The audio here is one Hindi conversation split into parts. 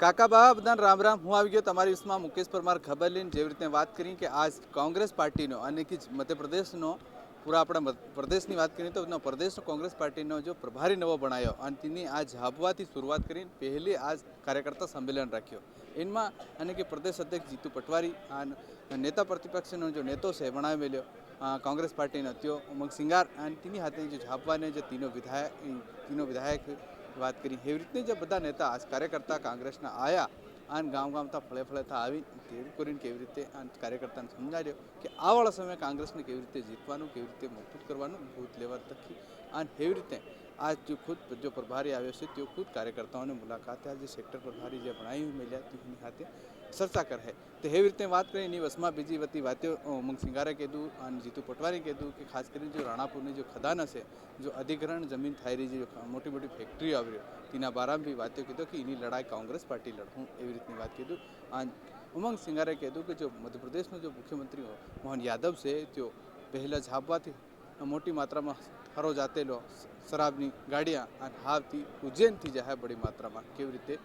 કાકા બા બધાને રામ રામ. હું આવી ગયો તમારી વિશમાં મુકેશ પરમાર ખબર લઈને જેવી રીતે વાત કરી કે આજ કોંગ્રેસ પાર્ટીનો અને કે મધ્યપ્રદેશનો પૂરા આપણા પ્રદેશની વાત કરીએ તો પ્રદેશનો કોંગ્રેસ પાર્ટીનો જો પ્રભારી નવો બનાવ્યો અને તેની આ ઝાપવાથી શરૂઆત કરીને પહેલી આજ કાર્યકર્તા સંમેલન રાખ્યો. એમાં અને કે પ્રદેશ અધ્યક્ષ જીતુ પટવારી અને નેતા પ્રતિપક્ષનો જો નેતો છે બનાવી મેલ્યો કોંગ્રેસ પાર્ટીનો ત્યો ઉમંગ સિંગાર અને તેની હાથે જે ઝાપવાને જે તીનો વિધાયક વાત કરી એવી રીતની જે બધા નેતા આજ કાર્યકર્તા કોંગ્રેસના આયા અને ગામ ગામતા ફળે ફળેતા આવી તેવું કરીને કેવી રીતે કાર્યકર્તાને સમજાવ્યો કે આવવાળા સમયે કોંગ્રેસને કેવી રીતે જીતવાનું, કેવી રીતે મજબૂત કરવાનું, બૂથ લેવલ તકી અને એવી રીતે આજ જો ખુદ જો પ્રભારી આવ્યો છે તેઓ ખુદ કાર્યકર્તાઓને મુલાકાતે આજે સેક્ટર પ્રભારી જે ભણાવી મળ્યા તેની સાથે ચર્ચા કરે તો એવી રીતે વાત કરી એની વસમાં બીજી બધી વાતો ઉમંગ સિંગારે કીધું અને જીતુ પટવારી કીધું કે ખાસ કરીને જો રાણાપુરની જો ખદાન હશે જો અધિગ્રહણ જમીન થઈ રહી છે, મોટી મોટી ફેક્ટરીઓ આવી રહી તેના બારામાં બી વાતો કીધું કે એની લડાઈ કોંગ્રેસ પાર્ટી લડવું એવી રીતની વાત કીધું. અને ઉમંગ સિંગારે કીધું કે જો મધ્યપ્રદેશનો જો મુખ્યમંત્રી મોહન યાદવ છે તેઓ પહેલાં ઝાપવાથી મોટી માત્રામાં હરો જાતેલો શરાબની ગાડીਆਂ અને હાવથી ઉજ્જૈનથી જાય બડી માત્રામાં કેવી રીતે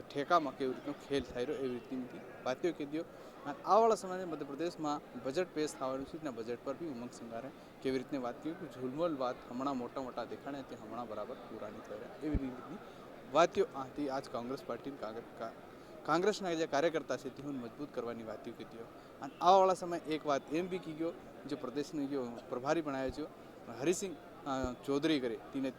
ઠેકામાં કેવી રીતનો ખેલ થઈ રહ્યો એવી રીતની વાતો કીધો. અને આવવાળા સમયે મધ્યપ્રદેશમાં બજેટ પેશ થવાનું છે તેના બજેટ પર બી ઉમંગ સિંગારે કેવી રીતની વાત કરી કે ઝુલમુલ વાત હમણાં મોટા મોટા દેખાણે તે હમણાં બરાબર પૂરા નહીં થઈ રહ્યા એવી રીતની વાતો આથી આજ કોંગ્રેસ પાર્ટી કોંગ્રેસના જે કાર્યકર્તા છે તેઓને મજબૂત કરવાની વાતો કીધી. અને આવવાળા સમયે એક વાત એમ બી કીધો જો પ્રદેશની જો પ્રભારી બનાવ્યો છે હરિસિંહ ચૌધરી કરે તીને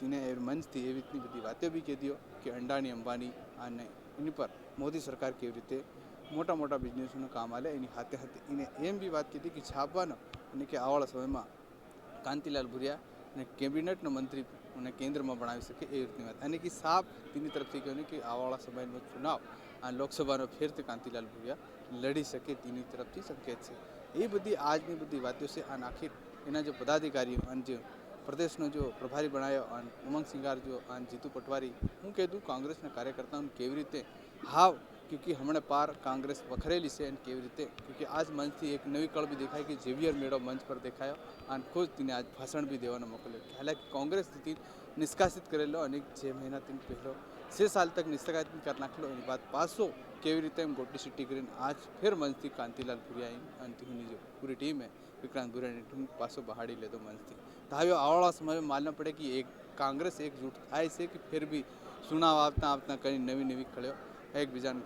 મંચથી એવી રીતની બધી વાતો બી કીધી કે અંડાણી અંબાણી અને એની પર મોદી સરકાર કેવી રીતે મોટા મોટા બિઝનેસનું કામ આલે એની હાથે હાથે એને એમ બી વાત કીધી કે છાપવાનો અને કે આવવાળા સમયમાં કાંતિલાલ ભુરિયા અને કેબિનેટનો મંત્રી અને કેન્દ્રમાં બનાવી શકે એવી રીતની વાત અને કે સાફ તેની તરફથી કહ્યું કે આવવાળા સમયનો ચુનાવ અને લોકસભાનો ફેરથી કાંતિલાલ ભુરિયા લડી શકે તેની તરફથી સંકેત છે. એ બધી આજની બધી વાતો છે અને આખી એના જો પદાધિકારીઓ અને જે પ્રદેશનો જો પ્રભારી બનાવ્યો અને ઉમંગ સિંગાર જો અને જીતુ પટવારી હું કીધું કોંગ્રેસના કાર્યકર્તાઓને કેવી રીતે હાવ क्योंकि हमने पार कांग्रेस वखरेली से केवी रीते क्योंकि आज मंच थी एक नवी कल भी दिखाई कि जेवियर मेड़ो मंच पर देखायो और खुद तीन आज भाषण भी देवानो मोकल्यो. हालांकि कांग्रेस थी निष्कासित करेलो अनेक 6 महीना तीन पहलो 6 साल तक निष्कासित कर नाखलो एनी बात पासो केवी रीते हम गोटी सिटी करीने आज फिर मंच थी कांतिलाल भुरिया અને તેની जो पूरी टीम है विक्रांत भुरियानी टीम पासो बहाड़ी लेतो मंच थी तो હવે આવવાળા સમયમાં માલूम पड़े कि एक कांग्रेस एकजूट થાય છે कि फिर भी चुनाव આવતા આવતા કઈ નવી નવી ખળ્યો એકબીજાને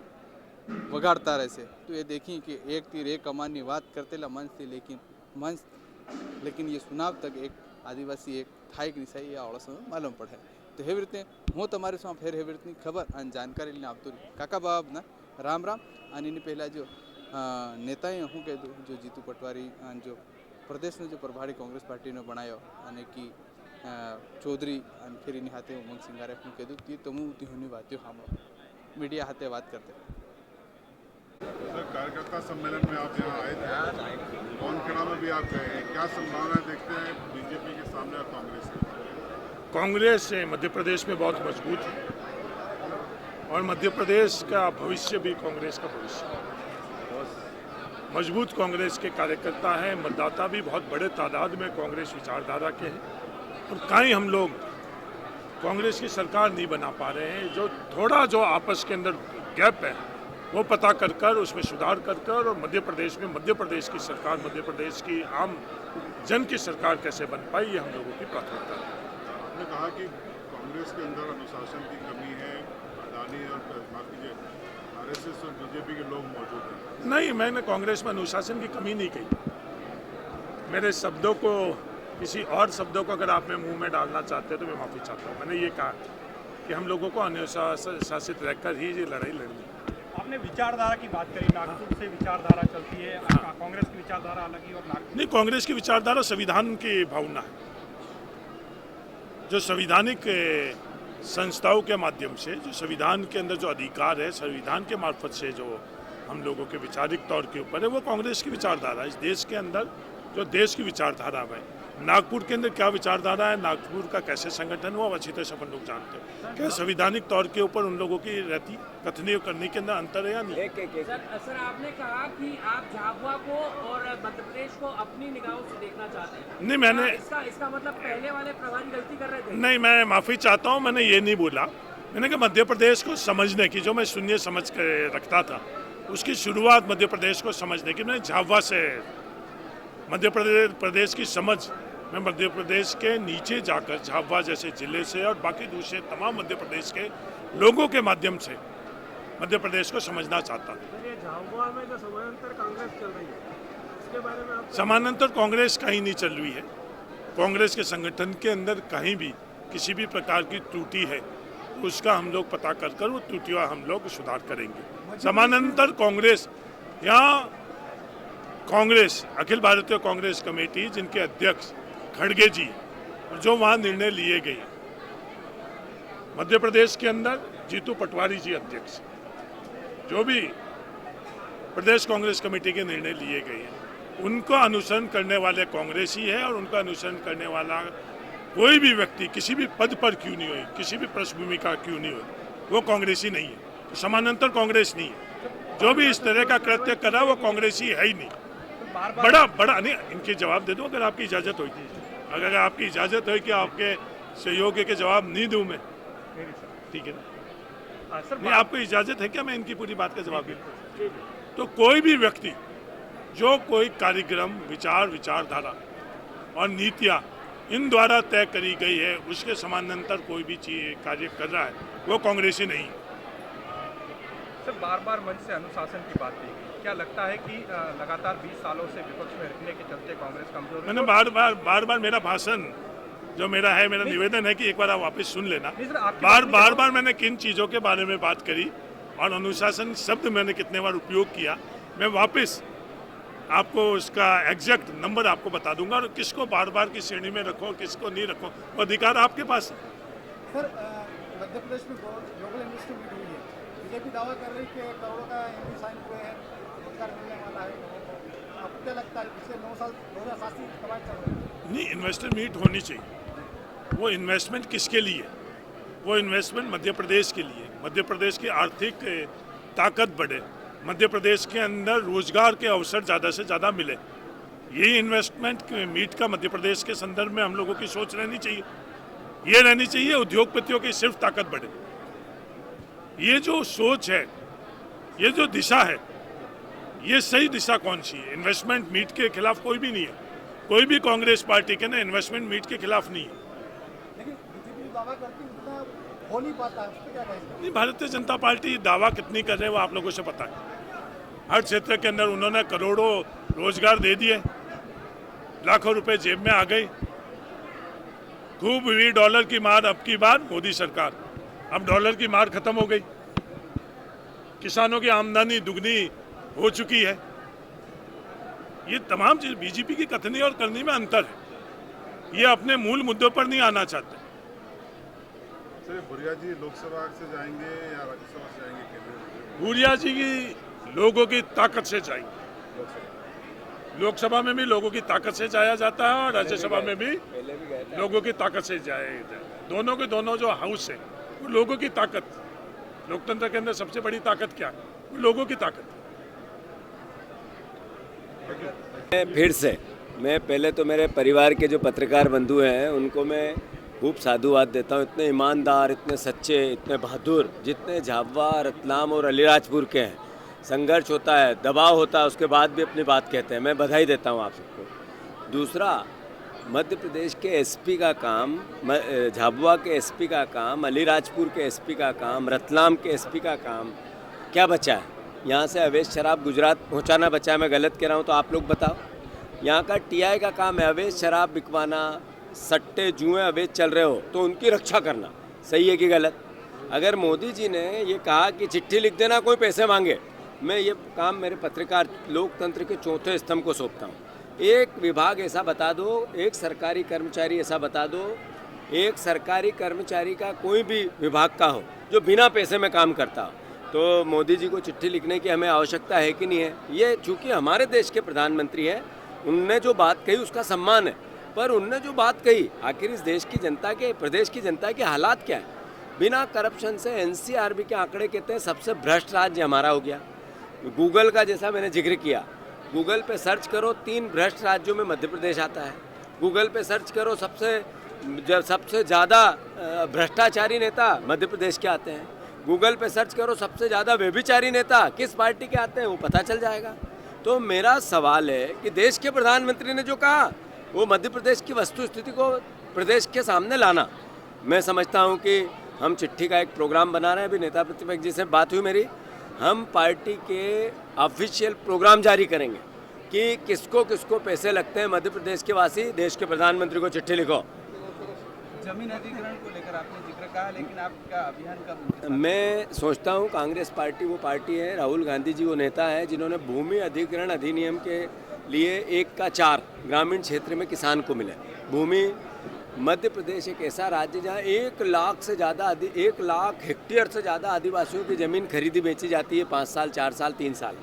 વગાડતા રહેશે. તો એ દેખી કે એક तीर एक कमान की बात करतेला मंच थी लेकिन ये चुनाव तक एक आदिवासी एक थाई की निशाई आवड़ा समय मालूम पड़े. तो एवं रीते हूँ तमारी साમે फेर एवं रीतनी खबर और जानकारी लઈને આવતો કાકા બાબના રામ રામ. અને એની પહેલાં જો નેતાએ હું કીધું જો જીતુ પટવારી અને જો પ્રદેશનો જો પ્રભારી કોંગ્રેસ પાર્ટીનો બનાવ્યો અને કે ચૌધરી અને ફિર એની હાથે ઉમંગ સિંગારે હું કીધું તે તમું તેની વાતો સાંભળો मीडिया हाथे बात करते. सर, कार्यकर्ता सम्मेलन में आप यहाँ आए थे, कौनखेड़ा में भी आप गए हैं, क्या संभावनाएं देखते हैं बीजेपी के सामने और कांग्रेस के? कांग्रेस मध्य प्रदेश में बहुत मजबूत है और मध्य प्रदेश का भविष्य भी कांग्रेस का भविष्य है. मजबूत कांग्रेस के कार्यकर्ता हैं, मतदाता भी बहुत बड़े तादाद में कांग्रेस विचारधारा के हैं और कहीं हम लोग कांग्रेस की सरकार नहीं बना पा रहे हैं. जो थोड़ा जो आपस के अंदर गैप है वो पता कर कर उसमें सुधार कर कर और मध्य प्रदेश में मध्य प्रदेश की सरकार, मध्य प्रदेश की आम जन की सरकार कैसे बन पाई ये हम लोगों की प्राथमिकता है. आपने कहा कि कांग्रेस के अंदर अनुशासन की कमी है, अडानी और आरएसएस और बीजेपी के लोग मौजूद हैं. नहीं, मैंने कांग्रेस में अनुशासन की कमी नहीं कही. मेरे शब्दों को किसी और शब्दों को अगर आप में मुंह में डालना चाहते हैं तो मैं माफ़ी चाहता हूँ. मैंने ये कहा कि हम लोगों को अनुशासित रहकर ही ये लड़ाई लड़नी. आपने विचारधारा की बात करी, नागपुर से विचारधारा चलती है. कांग्रेस की विचारधारा अलग ही और नागपुर नहीं, कांग्रेस की विचारधारा संविधान की भावना है. जो संवैधानिक संस्थाओं के माध्यम से जो संविधान के अंदर जो अधिकार है संविधान के मार्फत से जो हम लोगों के वैचारिक तौर के ऊपर है वो कांग्रेस की विचारधारा है. इस देश के अंदर जो देश की विचारधारा है, नागपुर के अंदर क्या विचारधारा है, नागपुर का कैसे संगठन हुआ अच्छी तरह से अपन लोग जानते हैं. क्या संवैधानिक तौर के ऊपर उन लोगों की रहती कथनी करने के अंदर अंतर है या नहीं? सर आपने कहा कि आप झाबुआ को और मध्य प्रदेश को अपनी निगाहों से देखना चाहते हैं. नहीं, मैंने इसका मतलब पहले वाले प्रभारी गलती कर रहे थे. नहीं, मैं माफ़ी चाहता हूँ, मैंने ये नहीं बोला. मैंने कहा मध्य प्रदेश को समझने की, जो मैं शून्य समझ के रखता था, उसकी शुरुआत मध्य प्रदेश को समझने की मैंने झाबुआ से मध्य प्रदेश की समझ मैं मध्य प्रदेश के नीचे जाकर झाबुआ जैसे जिले से और बाकी दूसरे तमाम मध्य प्रदेश के लोगों के माध्यम से मध्य प्रदेश को समझना चाहता था। ये झाबुआ में जो समानांतर कांग्रेस चल रही है, इसके बारे में आप समानांतर कांग्रेस कहीं नहीं चल रही है। कांग्रेस के संगठन के अंदर कहीं भी किसी भी प्रकार की त्रुटि है, उसका हम लोग पता कर वो त्रुटियां हम लोग सुधार करेंगे। समानांतर कांग्रेस, यहाँ कांग्रेस अखिल भारतीय कांग्रेस कमेटी जिनके अध्यक्ष खड़गे जी, और जो वहाँ निर्णय लिए गए मध्य प्रदेश के अंदर जीतू पटवारी जी अध्यक्ष, जो भी प्रदेश कांग्रेस कमेटी के निर्णय लिए गए हैं उनको अनुसरण करने वाले कांग्रेस ही है, और उनका अनुसरण करने वाला कोई भी व्यक्ति किसी भी पद पर क्यों नहीं हो, किसी भी पृष्ठभूमि का क्यों नहीं हो, वो कांग्रेसी नहीं है। तो समानांतर कांग्रेस नहीं है। जो भी इस तरह का कृत्य करा वो कांग्रेसी है ही नहीं। बड़ा नहीं, इनके जवाब दे दूं अगर आपकी इजाज़त होगी। अगर आपकी इजाज़त हो कि आपके सहयोगी के जवाब नहीं दूं मैं, ठीक है ना? नहीं, आपको इजाज़त है क्या मैं इनकी पूरी बात का जवाब दूं? तो कोई भी व्यक्ति जो कोई कार्यक्रम, विचारधारा और नीतियाँ इन द्वारा तय करी गई है, उसके समानांतर कोई भी चीज कार्य कर रहा है, वो कांग्रेसी नहीं। सर, बार मंच से अनुशासन की बात की गई, क्या लगता है कि लगातार 20 सालों से विपक्ष में रहने के चलते कांग्रेस कमजोर? मैंने बार मेरा भाषण जो मेरा निवेदन है कि एक बार आप वापस सुन लेना। बार मैंने किन चीज़ों के बारे में बात करी और अनुशासन शब्द मैंने कितने बार उपयोग किया, मैं वापस आपको उसका एग्जैक्ट नंबर आपको बता दूंगा, और किसको बार की श्रेणी में रखो, किसको नहीं रखो, वो अधिकार आपके पास है। सर, मध्य प्रदेश में ग्लोबल इन्वेस्टर मीट हुई है, बीजेपी दावा कर रही है कि करोड़ों का एमओयू साइन हुए हैं, रोजगार मिलने वाला है। आपको क्या लगता है पिछले 9 साल 2007 से कमाई चल रही है? नहीं, इन्वेस्टर मीट होनी चाहिए। वो इन्वेस्टमेंट किसके लिए? वो इन्वेस्टमेंट मध्य प्रदेश के लिए, मध्य प्रदेश की आर्थिक ताकत बढ़े, मध्य प्रदेश के अंदर रोजगार के अवसर ज़्यादा से ज़्यादा मिले। यही इन्वेस्टमेंट मीट का मध्य प्रदेश के संदर्भ में हम लोगों की सोच रहनी चाहिए। ये रहनी चाहिए उद्योगपतियों की सिर्फ ताकत बढ़े। ये जो सोच है, ये जो दिशा है, ये सही दिशा कौन सी है? इन्वेस्टमेंट मीट के खिलाफ कोई भी नहीं है, कोई भी कांग्रेस पार्टी के ना इन्वेस्टमेंट मीट के खिलाफ नहीं है। लेकिन बीजेपी दावा करती है उतना हो नहीं पाता, उस पर क्या कहेंगे? नहीं, भारतीय जनता पार्टी दावा कितनी कर रहे हैं वो आप लोगों से पता है। हर क्षेत्र के अंदर उन्होंने करोड़ों रोजगार दे दिए, लाखों रुपए जेब में आ गए। खूब हुई डॉलर की मार अब की बार मोदी सरकार, अब डॉलर की मार खत्म हो गई, किसानों की आमदनी दुगनी हो चुकी है। ये तमाम चीज बीजेपी की कथनी और करनी में अंतर है। ये अपने मूल मुद्दों पर नहीं आना चाहते। सर, भूरिया जी लोकसभा से जाएंगे या राज्यसभा से जाएंगे? केंद्रीय भूरिया जी की लोगों की ताकत से जाएंगे। लोकसभा में भी लोगों की ताकत से जाया जाता है और राज्यसभा में भी लोगों की ताकत से जाया। दोनों के दोनों जो हाउस है वो लोगों की ताकत, लोकतंत्र के अंदर सबसे बड़ी ताकत क्या है? वो लोगों की ताकत। फिर से मैं पहले तो मेरे परिवार के जो पत्रकार बंधु हैं उनको मैं खूब साधुवाद देता हूँ। इतने ईमानदार, इतने सच्चे, इतने बहादुर, जितने झाबुआ, रतलाम और अलीराजपुर के हैं। संघर्ष होता है, दबाव होता है, उसके बाद भी अपनी बात कहते हैं। मैं बधाई देता हूँ आप सबको। दूसरा, मध्य प्रदेश के एसपी का काम, झाबुआ के एसपी का काम, अलीराजपुर के एसपी का काम, रतलाम के एसपी का काम क्या बचा है? यहाँ से अवैध शराब गुजरात पहुँचाना बचा है। मैं गलत कह रहा हूँ तो आप लोग बताओ। यहाँ का टीआई का काम है अवैध शराब बिकवाना, सट्टे जुए अवैध चल रहे हो तो उनकी रक्षा करना। सही है कि गलत? अगर मोदी जी ने ये कहा कि चिट्ठी लिख देना कोई पैसे मांगे, मैं ये काम मेरे पत्रकार लोकतंत्र के चौथे स्तंभ को सौंपता हूँ। एक विभाग ऐसा बता दो, एक सरकारी कर्मचारी ऐसा बता दो, एक सरकारी कर्मचारी का कोई भी विभाग का हो जो बिना पैसे में काम करता हो, तो मोदी जी को चिट्ठी लिखने की हमें आवश्यकता है कि नहीं है? ये चूँकि हमारे देश के प्रधानमंत्री हैं, उनने जो बात कही उसका सम्मान है, पर उनने जो बात कही आखिर इस देश की जनता के, प्रदेश की जनता के हालात क्या है? बिना करप्शन से एनसीआरबी के आंकड़े कहते हैं सबसे भ्रष्ट राज्य हमारा हो गया। गूगल का जैसा मैंने जिक्र किया, गूगल पे सर्च करो 3 भ्रष्ट राज्यों में मध्य प्रदेश आता है। गूगल पे सर्च करो सबसे जब सबसे ज़्यादा भ्रष्टाचारी नेता मध्य प्रदेश के आते हैं। गूगल पे सर्च करो सबसे ज़्यादा व्यभिचारी नेता किस पार्टी के आते हैं, वो पता चल जाएगा। तो मेरा सवाल है कि देश के प्रधानमंत्री ने जो कहा वो मध्य प्रदेश की वस्तु स्थिति को प्रदेश के सामने लाना। मैं समझता हूँ कि हम चिट्ठी का एक प्रोग्राम बना रहे हैं। अभी नेता प्रतिपक्ष जी से बात हुई मेरी, हम पार्टी के ऑफिशियल प्रोग्राम जारी करेंगे कि किसको किसको पैसे लगते हैं। मध्य प्रदेश के वासी देश के प्रधानमंत्री को चिट्ठी लिखो। जमीन अधिग्रहण को लेकर आपने जिक्र कहा, लेकिन आपका अभियान कब? मैं सोचता हूँ कांग्रेस पार्टी वो पार्टी है, राहुल गांधी जी वो नेता है जिन्होंने भूमि अधिग्रहण अधिनियम के लिए 1 का 4 ग्रामीण क्षेत्र में किसान को मिले भूमि। मध्य प्रदेश एक ऐसा राज्य जहाँ 1 लाख से ज़्यादा 1 लाख हेक्टेयर से ज़्यादा आदिवासियों की ज़मीन खरीदी बेची जाती है 5 साल 4 साल 3 साल।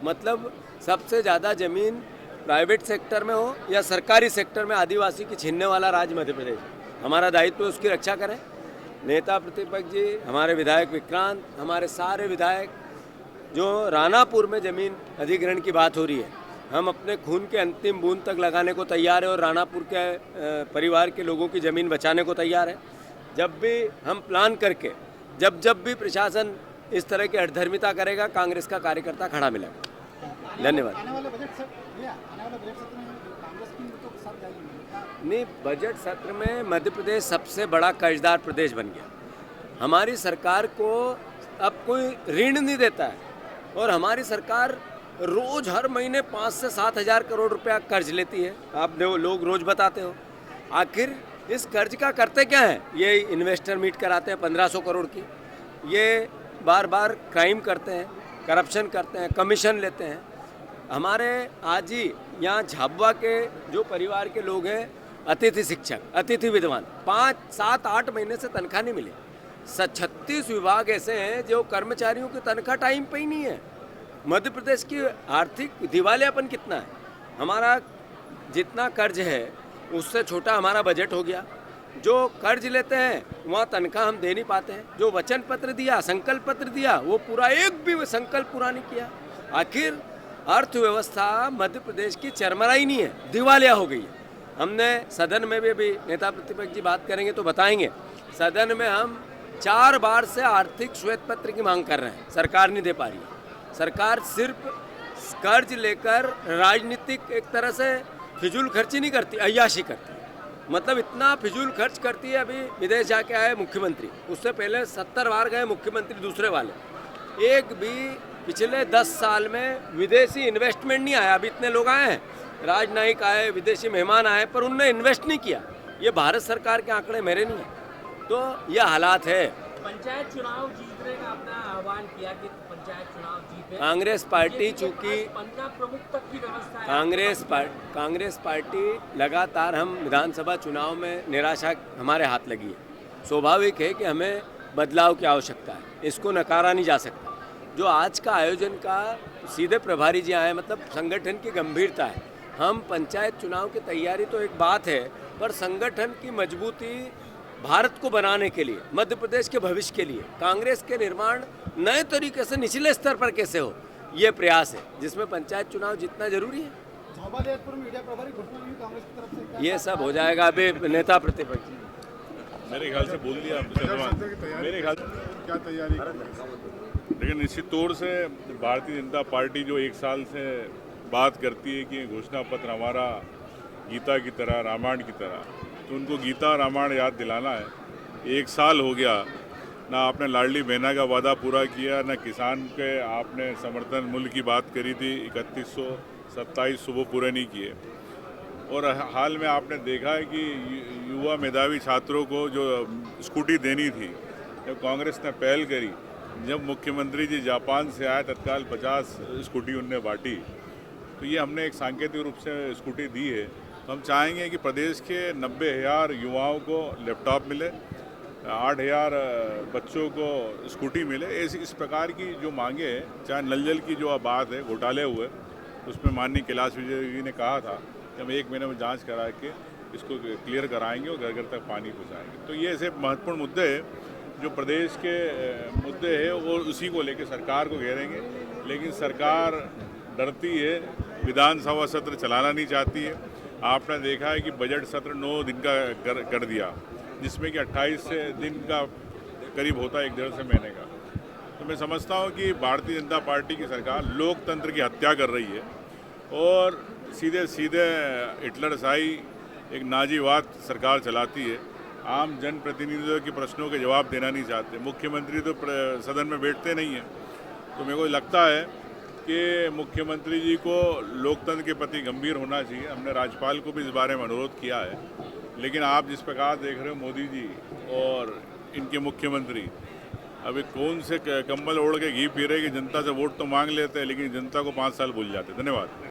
मतलब सबसे ज़्यादा ज़मीन प्राइवेट सेक्टर में हो या सरकारी सेक्टर में आदिवासी की छीनने वाला राज्य मध्य प्रदेश। हमारा दायित्व है उसकी रक्षा करें। नेता प्रतिपक्ष जी, हमारे विधायक विक्रांत, हमारे सारे विधायक, जो रानापुर में ज़मीन अधिग्रहण की बात हो रही है, हम अपने खून के अंतिम बूंद तक लगाने को तैयार है और रानापुर के परिवार के लोगों की ज़मीन बचाने को तैयार है। जब भी हम प्लान करके जब भी प्रशासन इस तरह की अधर्मिता करेगा, कांग्रेस का कार्यकर्ता खड़ा मिलेगा। धन्यवाद। आने वाले बजट सत्र में कांग्रेस की तो साथ जाएगी नहीं, बजट सत्र में मध्य प्रदेश सबसे बड़ा कर्जदार प्रदेश बन गया। हमारी सरकार को अब कोई ऋण नहीं देता है और हमारी सरकार रोज हर महीने 5 से 7 हज़ार करोड़ रुपया कर्ज लेती है। आप लोग रोज बताते हो। आखिर इस कर्ज का करते क्या है? ये इन्वेस्टर मीट कराते हैं 1500 करोड़ की, ये बार बार क्राइम करते हैं, करप्शन करते हैं, कमीशन लेते हैं। हमारे आज ही यहाँ झाबुआ के जो परिवार के लोग हैं, अतिथि शिक्षक, अतिथि विद्वान, 5, 7, 8 महीने से तनख्वाह नहीं मिली। 36 विभाग ऐसे हैं जो कर्मचारियों की तनख्वाह टाइम पे ही नहीं है। मध्य प्रदेश की आर्थिक दिवालियापन कितना है? हमारा जितना कर्ज है उससे छोटा हमारा बजट हो गया। जो कर्ज लेते हैं वहाँ तनख्वाह हम दे नहीं पाते हैं। जो वचन पत्र दिया, संकल्प पत्र दिया, वो पूरा एक भी संकल्प पूरा नहीं किया। आखिर अर्थव्यवस्था मध्य प्रदेश की चरमराई नहीं है, दिवालिया हो गई है। हमने सदन में भी, अभी नेता प्रतिपक्ष जी बात करेंगे तो बताएंगे, सदन में हम 4 बार से आर्थिक श्वेत पत्र की मांग कर रहे हैं, सरकार नहीं दे पा रही है। सरकार सिर्फ कर्ज लेकर राजनीतिक एक तरह से फिजूल खर्ची नहीं करती, अय्याशी करती है। मतलब इतना फिजूल खर्च करती है। अभी विदेश जाके आए मुख्यमंत्री, उससे पहले 70 बार गए मुख्यमंत्री दूसरे वाले। एक भी पिछले 10 साल में विदेशी इन्वेस्टमेंट नहीं आया। अभी इतने लोग आए हैं, राजनयिक आए, विदेशी मेहमान आए, पर उनने इन्वेस्ट नहीं किया। ये भारत सरकार के आंकड़े मेरे नहीं हैं। तो ये हालात है। पंचायत चुनाव जीतने का अपना आह्वान किया कि पंचायत चुनाव जीते। कांग्रेस पार्टी चूंकि 15 प्रमुख तक की व्यवस्था है। कांग्रेस पार्टी लगातार, हम विधानसभा चुनाव में निराशा हमारे हाथ लगी है। स्वाभाविक है कि हमें बदलाव की आवश्यकता है, इसको नकारा नहीं जा सकता। जो आज का आयोजन का सीधे प्रभारी जी आए, मतलब संगठन की गंभीरता है। हम पंचायत चुनाव की तैयारी तो एक बात है, पर संगठन की मजबूती भारत को बनाने के लिए, मध्य प्रदेश के भविष्य के लिए, कांग्रेस के निर्माण नए तरीके से निचले स्तर पर कैसे हो, ये प्रयास है, जिसमें पंचायत चुनाव जीतना जरूरी है। झाबुआ जयपुर में मीडिया प्रभारी घोषणा हुई कांग्रेस की तरफ से, ये सब हो जाएगा। अभी नेता प्रतिपक्ष मेरे ख्याल से बोल दिया मेरे ख्याल से क्या तैयारी, लेकिन निश्चित तौर से भारतीय जनता पार्टी जो 1 साल से बात करती है कि घोषणा पत्र हमारा गीता की तरह, रामायण की तरह, तो उनको गीता रामायण याद दिलाना है। 1 साल हो गया, ना आपने लाडली बहना का वादा पूरा किया, ना किसान के आपने समर्थन मूल्य की बात करी थी, 3127 सुबह पूरे नहीं किए। और हाल में आपने देखा है कि युवा मेधावी छात्रों को जो स्कूटी देनी थी, जब कांग्रेस ने पहल करी, जब मुख्यमंत्री जी जापान से आए, तत्काल 50 स्कूटी उनने बांटी। तो ये हमने एक सांकेतिक रूप से स्कूटी दी है। तो हम चाहेंगे कि प्रदेश के 90,000 युवाओं को लैपटॉप मिले, 8,000 बच्चों को स्कूटी मिले। ऐसी इस प्रकार की जो मांगे हैं, चाहे नल जल की जो बात है, घोटाले हुए, उसमें माननीय कैलाश विजय जी ने कहा था कि हम 1 महीने में जांच करा के इसको क्लियर कराएंगे और घर घर तक पानी पहुँचाएंगे। तो ये ऐसे महत्वपूर्ण मुद्दे हैं जो प्रदेश के मुद्दे हैं, और उसी को लेकर सरकार को घेरेंगे। लेकिन सरकार डरती है, विधानसभा सत्र चलाना नहीं चाहती है। आपने देखा है कि बजट सत्र 9 दिन का कर दिया, जिसमें कि 28 दिन का करीब होता है, 1 डेढ़ से महीने का। तो मैं समझता हूँ कि भारतीय जनता पार्टी की सरकार लोकतंत्र की हत्या कर रही है और सीधे सीधे हिटलरशाही एक नाजीवाद सरकार चलाती है। आम जनप्रतिनिधियों के प्रश्नों के जवाब देना नहीं चाहते। मुख्यमंत्री तो सदन में बैठते नहीं हैं। तो मेरे को लगता है कि मुख्यमंत्री जी को लोकतंत्र के प्रति गंभीर होना चाहिए। हमने राज्यपाल को भी इस बारे में अनुरोध किया है, लेकिन आप जिस प्रकार देख रहे हो मोदी जी और इनके मुख्यमंत्री अभी कौन से कंबल ओढ़ के घी पी रहे कि जनता से वोट तो मांग लेते हैं, लेकिन जनता को 5 साल भूल जाते हैं। धन्यवाद।